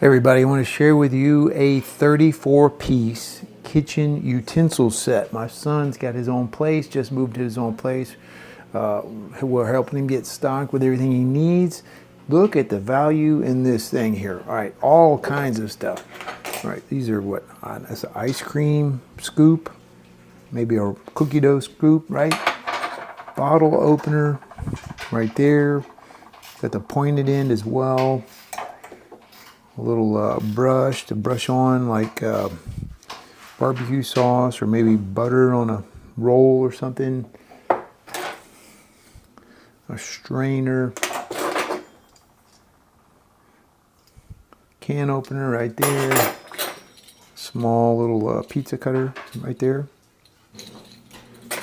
Everybody, I want to share with you a 34-piece kitchen utensil set. My son's got his own place, just moved to his own place. We're helping him get stocked with everything he needs. Look at the value in this thing here. All right, all kinds of stuff. All right, these are what? That's an ice cream scoop, maybe a cookie dough scoop, right? Bottle opener right there. Got the pointed end as well. A little brush to brush on like barbecue sauce or maybe butter on a roll or something. A strainer. Can opener right there. Small little pizza cutter right there.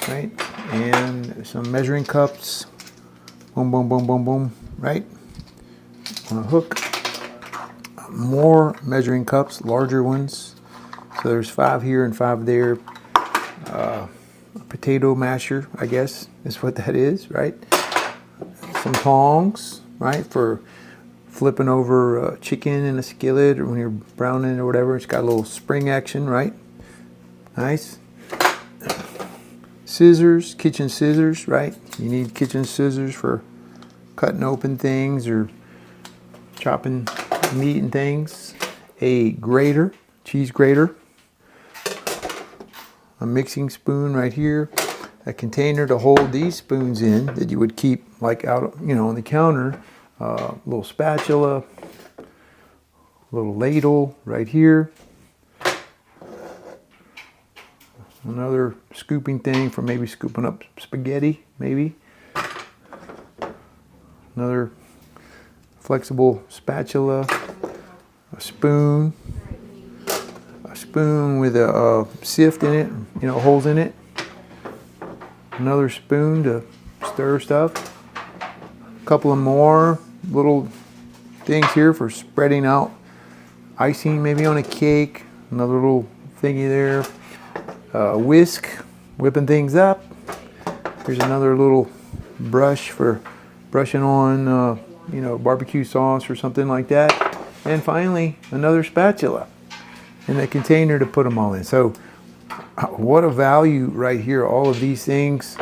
Right? And some measuring cups. Boom, boom, boom, boom, boom. Right? On a hook. More measuring cups, larger ones. So there's 5 here and 5 there. A potato masher, I guess, is what that is, right? Some tongs, right, for flipping over chicken in a skillet or when you're browning or whatever. It's got a little spring action, right? Nice. Scissors, kitchen scissors, right? You need kitchen scissors for cutting open things or chopping meat and things. A grater, cheese grater. A mixing spoon right here. A container to hold these spoons in that you would keep like out, on the counter. Little spatula. Little ladle right here. Another scooping thing for maybe scooping up spaghetti, maybe. Another flexible spatula, a spoon with a sift in it, holes in it. Another spoon to stir stuff. A couple of more little things here for spreading out icing maybe on a cake. Another little thingy there. Whisk, whipping things up. Here's another little brush for brushing on barbecue sauce or something like that. And finally, another spatula and a container to put them all in. So what a value right here. All of these things,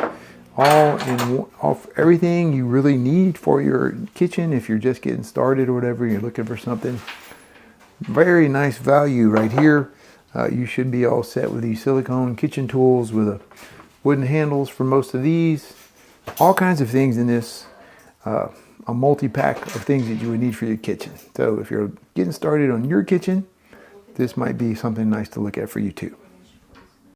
everything you really need for your kitchen if you're just getting started or whatever, you're looking for something. Very nice value right here. You should be all set with these silicone kitchen tools with wooden handles for most of these. All kinds of things in this. A multi-pack of things that you would need for your kitchen. So if you're getting started on your kitchen, this might be something nice to look at for you too.